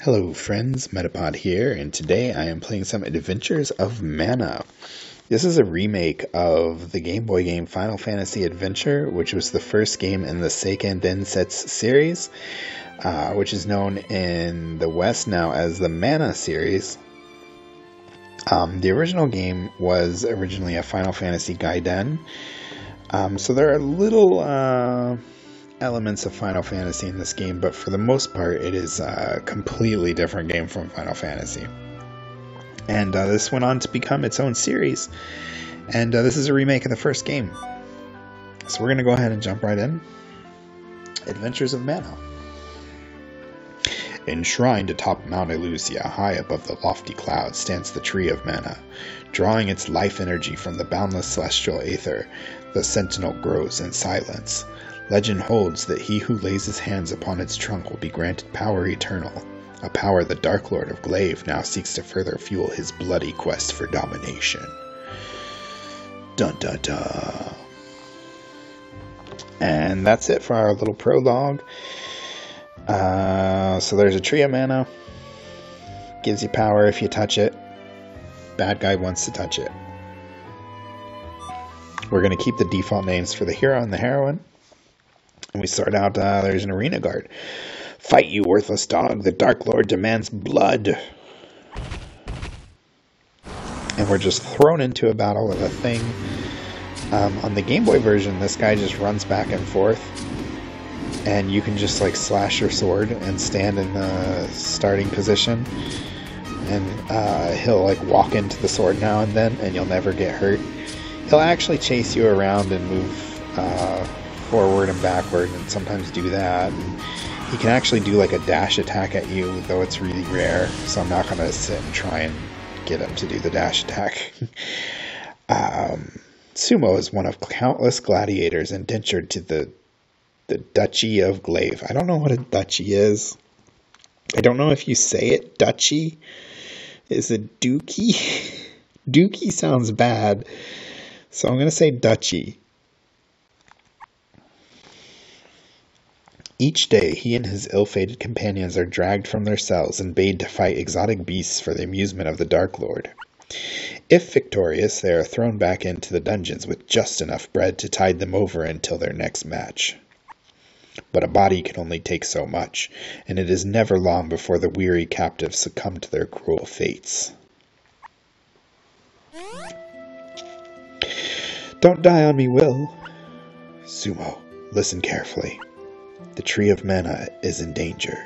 Hello friends, Metapod here, and today I am playing some Adventures of Mana. This is a remake of the Game Boy game Final Fantasy Adventure, which was the first game in the Seiken Densetsu series, which is known in the West now as the Mana series. The original game was originally a Final Fantasy Gaiden, so there are little elements of Final Fantasy in this game, but for the most part it is a completely different game from Final Fantasy. And this went on to become its own series, and this is a remake of the first game. So we're going to go ahead and jump right in. Adventures of Mana. Enshrined atop Mount Elusia, high above the lofty clouds, stands the Tree of Mana. Drawing its life energy from the boundless celestial aether, the sentinel grows in silence. Legend holds that he who lays his hands upon its trunk will be granted power eternal, a power the Dark Lord of Glaive now seeks to further fuel his bloody quest for domination. Dun dun dun. And that's it for our little prologue. So there's a Tree of Mana. Gives you power if you touch it. Bad guy wants to touch it. We're going to keep the default names for the hero and the heroine. And we start out, there's an arena guard. Fight, you worthless dog. The Dark Lord demands blood. And we're just thrown into a battle with a thing. On the Game Boy version, this guy just runs back and forth. And you can just like slash your sword and stand in the starting position. And he'll like walk into the sword now and then, and you'll never get hurt. He'll actually chase you around and move forward and backward, and sometimes do that. And he can actually do like a dash attack at you, though it's really rare, so I'm not going to sit and try and get him to do the dash attack. Sumo is one of countless gladiators indentured to the Duchy of Glaive. I don't know what a duchy is. I don't know if you say it duchy. Is it dookie? Dookie sounds bad, so I'm going to say duchy. Each day, he and his ill-fated companions are dragged from their cells and bade to fight exotic beasts for the amusement of the Dark Lord. If victorious, they are thrown back into the dungeons with just enough bread to tide them over until their next match. But a body can only take so much, and it is never long before the weary captives succumb to their cruel fates. Don't die on me, Will. Sumo, listen carefully. The Tree of Mana is in danger.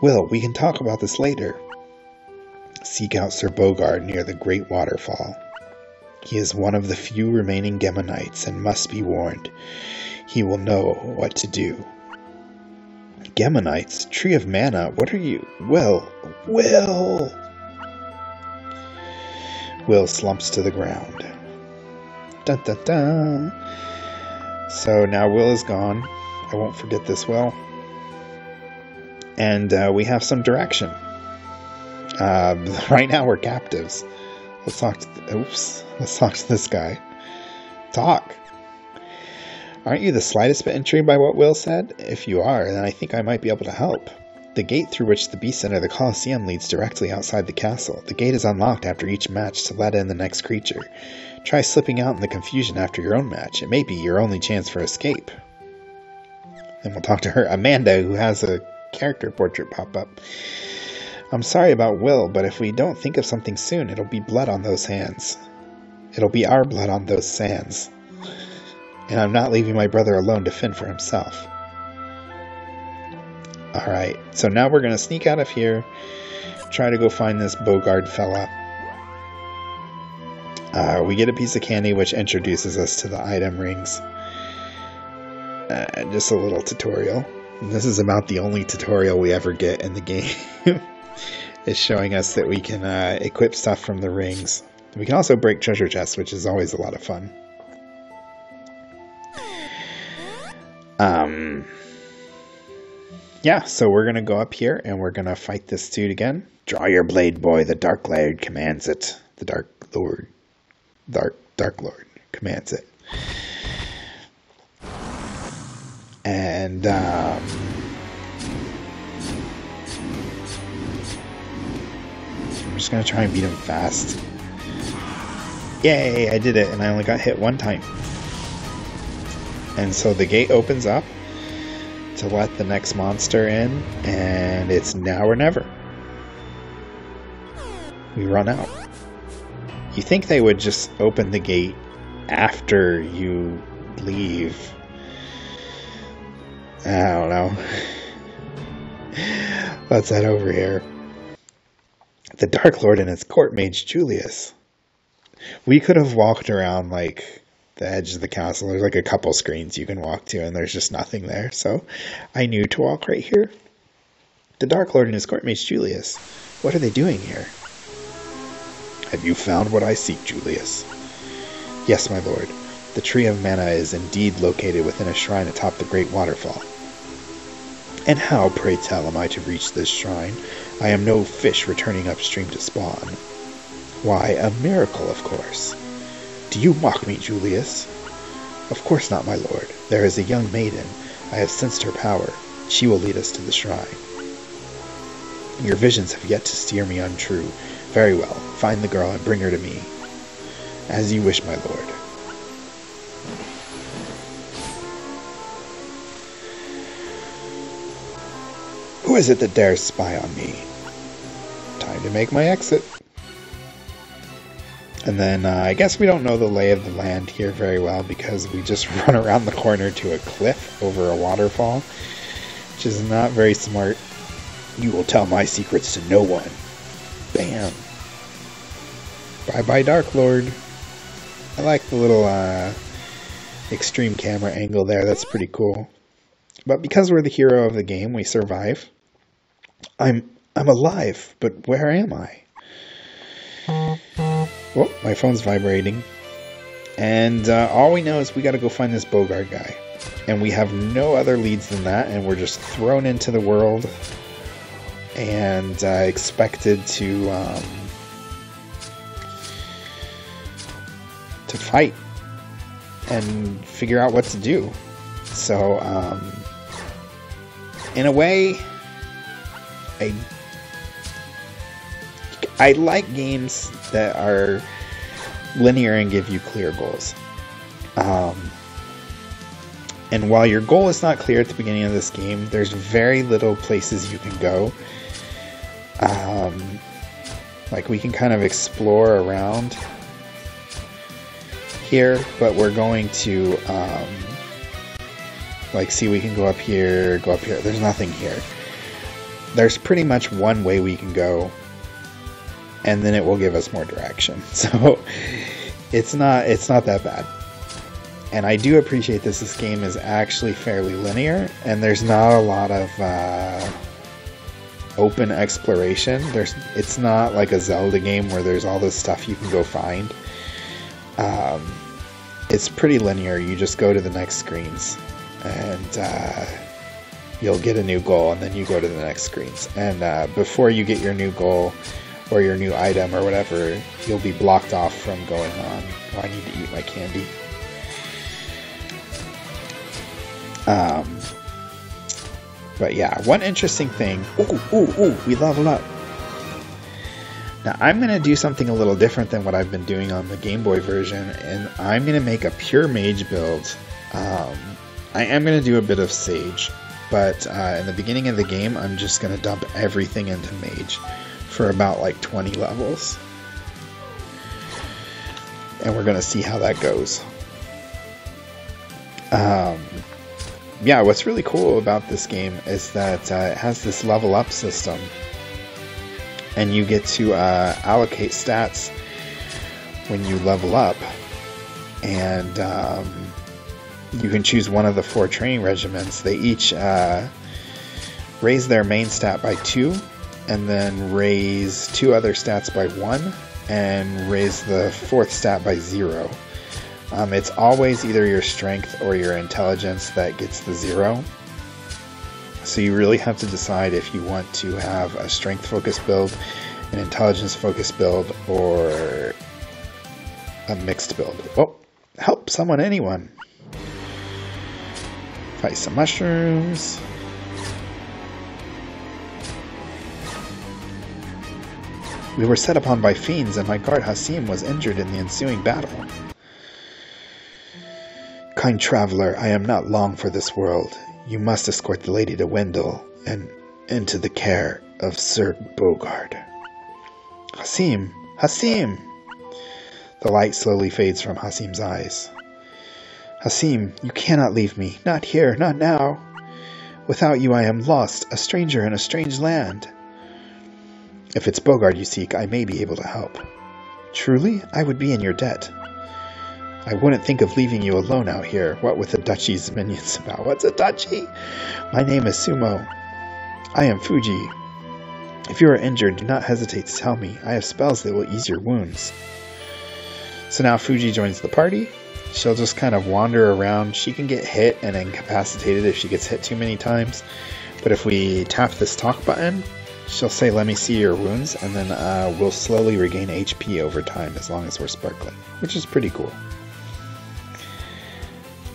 Will, we can talk about this later. Seek out Sir Bogard near the Great Waterfall. He is one of the few remaining Geminites and must be warned. He will know what to do. Geminites? Tree of Mana? What are you? Will! Will slumps to the ground. Dun dun dun. So now Will is gone. I won't forget this, Will. And we have some direction. Right now we're captives. Let's talk to this guy. Talk. Aren't you the slightest bit intrigued by what Will said? If you are, then I think I might be able to help. The gate through which the beasts enter the Colosseum leads directly outside the castle. The gate is unlocked after each match to let in the next creature. Try slipping out in the confusion after your own match. It may be your only chance for escape. Then we'll talk to her, Amanda, who has a character portrait pop up. I'm sorry about Will, but if we don't think of something soon, it'll be blood on those hands. It'll be our blood on those sands. And I'm not leaving my brother alone to fend for himself. Alright, so now we're going to sneak out of here, try to go find this Bogard fella. We get a piece of candy which introduces us to the item rings. Just a little tutorial. And this is about the only tutorial we ever get in the game. It's showing us that we can equip stuff from the rings. We can also break treasure chests, which is always a lot of fun. Yeah, so we're going to go up here and we're going to fight this dude again. Draw your blade, boy. The Dark Lord commands it. The Dark Lord commands it. And just gonna try and beat him fast. Yay, I did it, and I only got hit one time. And so the gate opens up to let the next monster in, and it's now or never. We run out. You think they would just open the gate after you leave. I don't know. Let's head over here. The Dark Lord and his court mage Julius. We could have walked around like the edge of the castle. There's like a couple screens you can walk to and there's just nothing there. So I knew to walk right here. The Dark Lord and his court mage Julius. What are they doing here? Have you found what I seek, Julius? Yes, my lord. The Tree of Mana is indeed located within a shrine atop the great waterfall. And how, pray tell, am I to reach this shrine? I am no fish returning upstream to spawn. Why, a miracle, of course. Do you mock me, Julius? Of course not, my lord. There is a young maiden. I have sensed her power. She will lead us to the shrine. Your visions have yet to steer me untrue. Very well. Find the girl and bring her to me. As you wish, my lord. Who is it that dares spy on me? Time to make my exit. And then I guess we don't know the lay of the land here very well because we just run around the corner to a cliff over a waterfall, which is not very smart. You will tell my secrets to no one. Bam. Bye-bye, Dark Lord. I like the little extreme camera angle there. That's pretty cool. But because we're the hero of the game, we survive. I'm alive, but where am I? Oh, my phone's vibrating. And all we know is we gotta go find this Bogard guy. And we have no other leads than that, and we're just thrown into the world and expected to fight and figure out what to do. So, in a way, I like games that are linear and give you clear goals. And while your goal is not clear at the beginning of this game, there's very little places you can go. Like we can kind of explore around here, but we're going to like see we can go up here, go up here. There's nothing here. There's pretty much one way we can go, and then it will give us more direction. So it's not that bad. And I do appreciate this game is actually fairly linear, and there's not a lot of open exploration. It's not like a Zelda game where there's all this stuff you can go find. It's pretty linear. You just go to the next screens, and you'll get a new goal, and then you go to the next screens. And before you get your new goal or your new item or whatever, you'll be blocked off from going on. Oh, I need to eat my candy. But yeah, one interesting thing. Ooh, we leveled up. Now I'm going to do something a little different than what I've been doing on the Game Boy version, and I'm going to make a pure mage build. I am going to do a bit of sage, but in the beginning of the game, I'm just going to dump everything into mage for about like 20 levels. And we're going to see how that goes. Yeah, what's really cool about this game is that it has this level up system. And you get to allocate stats when you level up. And you can choose one of the 4 training regiments. They each raise their main stat by 2, and then raise 2 other stats by 1, and raise the 4th stat by 0. It's always either your strength or your intelligence that gets the 0. So you really have to decide if you want to have a strength-focused build, an intelligence-focused build, or a mixed build. Oh, help someone, anyone. Fight some mushrooms. We were set upon by fiends, and my guard Hasim was injured in the ensuing battle. Kind traveler, I am not long for this world. You must escort the lady to Wendell, and into the care of Sir Bogard. Hasim! Hasim! The light slowly fades from Hasim's eyes. Hasim, you cannot leave me. Not here, not now. Without you I am lost, a stranger in a strange land. If it's Bogard you seek, I may be able to help. Truly, I would be in your debt. I wouldn't think of leaving you alone out here, what with the duchy's minions about. What's a duchy? My name is Sumo. I am Fuji. If you are injured, do not hesitate to tell me. I have spells that will ease your wounds. So now Fuji joins the party. She'll just kind of wander around. She can get hit and incapacitated if she gets hit too many times. But if we tap this talk button, she'll say, let me see your wounds, and then we'll slowly regain HP over time as long as we're sparkling, which is pretty cool.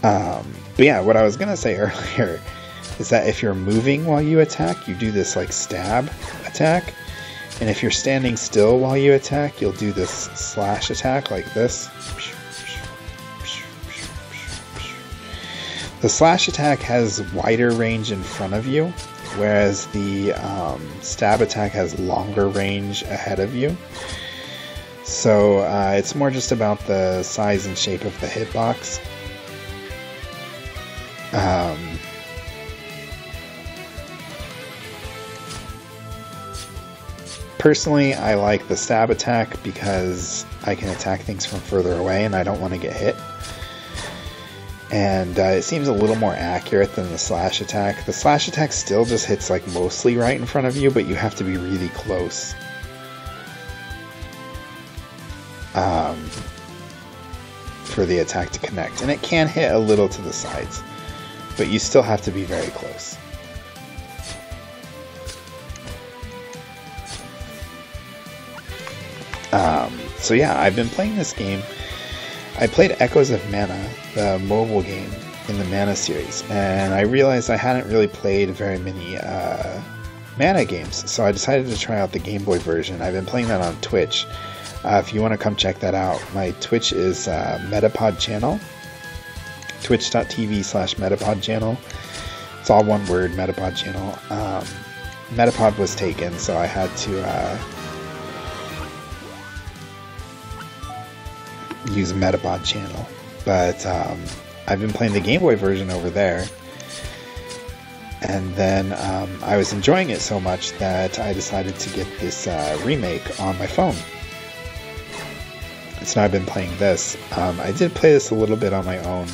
But yeah, what I was going to say earlier is that if you're moving while you attack, you do this like stab attack. And if you're standing still while you attack, you'll do this slash attack like this. The slash attack has wider range in front of you, whereas the stab attack has longer range ahead of you. So it's more just about the size and shape of the hitbox. Personally, I like the stab attack because I can attack things from further away and I don't want to get hit. And it seems a little more accurate than the slash attack. The slash attack still just hits like mostly right in front of you, but you have to be really close. For the attack to connect. And it can hit a little to the sides, but you still have to be very close. So yeah, I've been playing this game. I played Echoes of Mana, the mobile game in the Mana series, and I realized I hadn't really played very many Mana games, so I decided to try out the Game Boy version. I've been playing that on Twitch. If you want to come check that out, my Twitch is Metapod channel, twitch.tv/Metapod channel. It's all one word, Metapod channel. Metapod was taken, so I had to use Metapod channel. But I've been playing the Game Boy version over there. And then I was enjoying it so much that I decided to get this remake on my phone. So now I've been playing this. I did play this a little bit on my own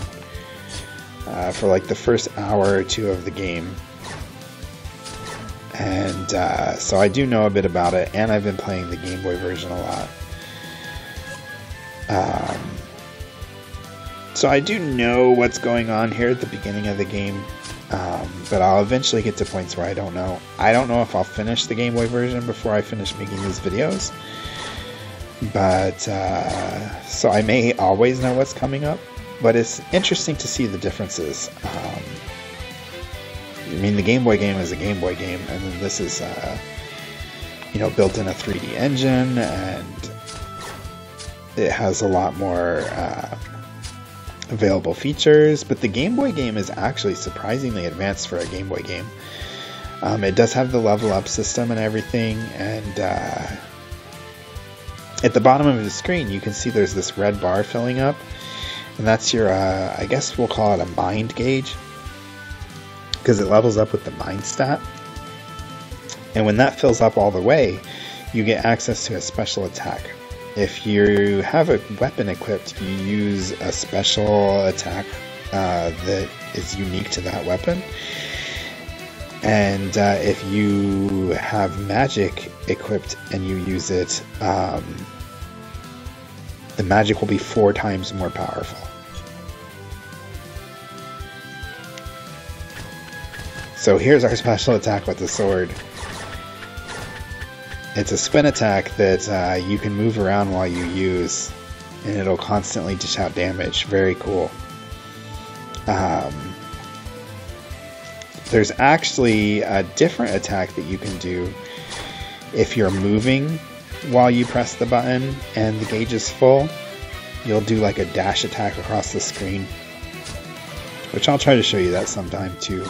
for like the first hour or two of the game. And so I do know a bit about it, and I've been playing the Game Boy version a lot. So I do know what's going on here at the beginning of the game, but I'll eventually get to points where I don't know. I don't know if I'll finish the Game Boy version before I finish making these videos, but so I may always know what's coming up, but it's interesting to see the differences. I mean, the Game Boy game is a Game Boy game, and then this is built in a 3D engine, and it has a lot more available features, but the Game Boy game is actually surprisingly advanced for a Game Boy game. It does have the level up system and everything, and at the bottom of the screen you can see there's this red bar filling up, and that's your, I guess we'll call it a mind gauge, because it levels up with the mind stat. And when that fills up all the way, you get access to a special attack. If you have a weapon equipped, you use a special attack that is unique to that weapon. And if you have magic equipped and you use it, the magic will be 4 times more powerful. So here's our special attack with the sword. It's a spin attack that you can move around while you use, and it'll constantly dish out damage. Very cool. There's actually a different attack that you can do if you're moving while you press the button and the gauge is full, you'll do like a dash attack across the screen, which I'll try to show you that sometime too.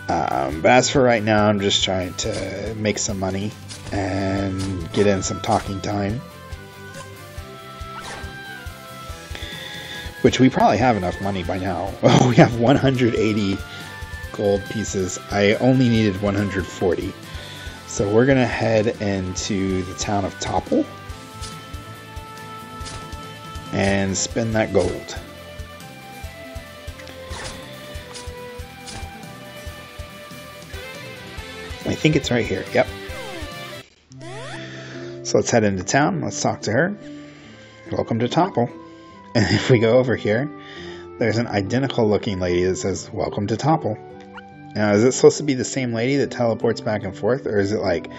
But as for right now, I'm just trying to make some money and get in some talking time, which we probably have enough money by now. Oh, we have 180 gold pieces. I only needed 140. So we're gonna head into the town of Topple and spend that gold. I think it's right here. Yep. So let's head into town. Let's talk to her. Welcome to Topple. And if we go over here, there's an identical looking lady that says, welcome to Topple. Now, is it supposed to be the same lady that teleports back and forth? Or is it like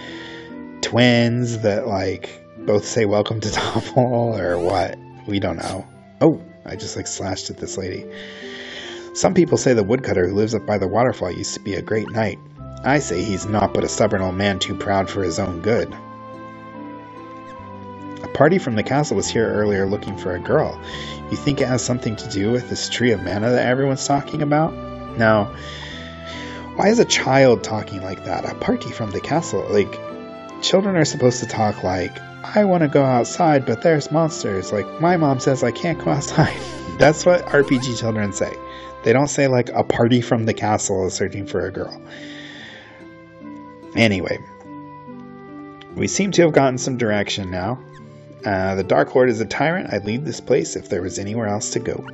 twins that like both say welcome to Topple or what? We don't know. Oh, I just like slashed at this lady. Some people say the woodcutter who lives up by the waterfall used to be a great knight. I say he's not but a stubborn old man too proud for his own good. A party from the castle was here earlier looking for a girl. You think it has something to do with this tree of mana that everyone's talking about? Now, why is a child talking like that? A party from the castle? Like, children are supposed to talk like, I want to go outside, but there's monsters. Like, my mom says I can't go outside. That's what RPG children say. They don't say, like, a party from the castle is searching for a girl. Anyway, we seem to have gotten some direction now. The Dark Lord is a tyrant. I'd leave this place if there was anywhere else to go.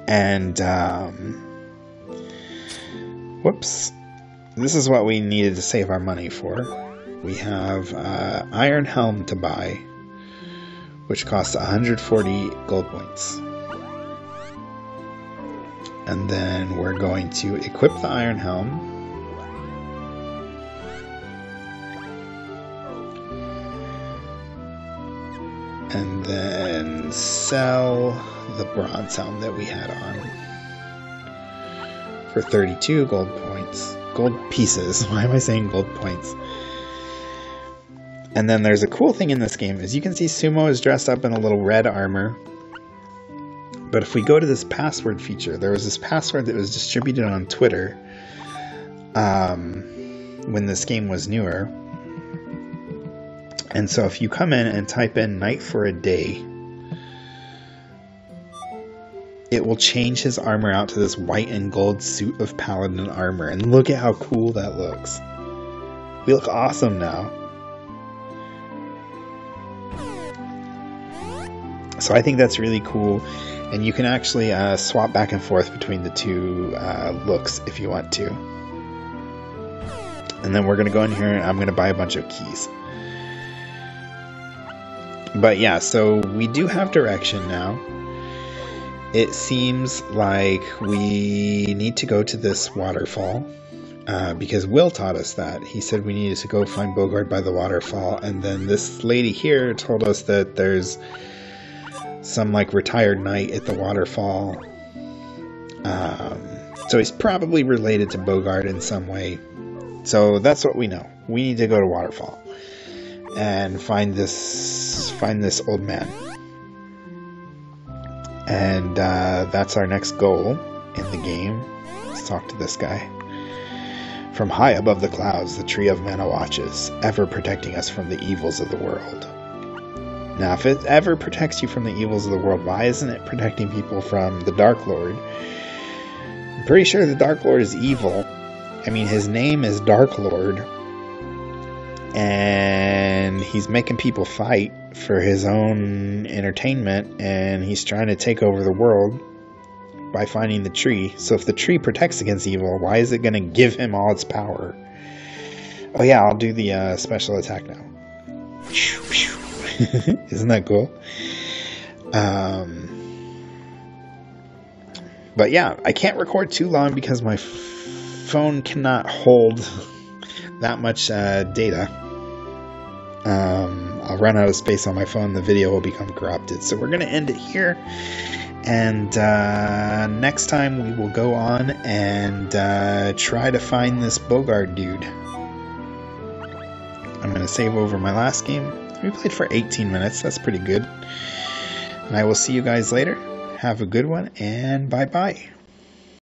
And, whoops. This is what we needed to save our money for. We have Iron Helm to buy, which costs 140 gold points. And then we're going to equip the Iron Helm. And then sell the bronze helm that we had on for 32 gold points. Gold pieces. Why am I saying gold points? And then there's a cool thing in this game. As you can see, Sumo is dressed up in a little red armor. But if we go to this password feature, there was this password that was distributed on Twitter when this game was newer. And so if you come in and type in night for a day, it will change his armor out to this white and gold suit of paladin armor. And look at how cool that looks. We look awesome now. So I think that's really cool. And you can actually swap back and forth between the two looks if you want to. And then we're going to go in here and I'm going to buy a bunch of keys. But yeah, so we do have direction now. It seems like we need to go to this waterfall. Because Will taught us that. He said we needed to go find Bogard by the waterfall. And then this lady here told us that there's some like retired knight at the waterfall. So he's probably related to Bogard in some way. So that's what we know. We need to go to waterfall and find this old man. And that's our next goal in the game. Let's talk to this guy. From high above the clouds, the tree of mana watches, ever protecting us from the evils of the world. Now, if it ever protects you from the evils of the world, why isn't it protecting people from the Dark Lord? I'm pretty sure the Dark Lord is evil. I mean, his name is Dark Lord. And he's making people fight for his own entertainment. And he's trying to take over the world by finding the tree. So if the tree protects against evil, why is it going to give him all its power? Oh yeah, I'll do the special attack now. Isn't that cool? But yeah, I can't record too long because my phone cannot hold that much data. I'll run out of space on my phone. The video will become corrupted. So we're going to end it here. And next time we will go on and try to find this Bogard dude. going to save over my last game. We played for 18 minutes. That's pretty good. And I will see you guys later. Have a good one, and bye-bye.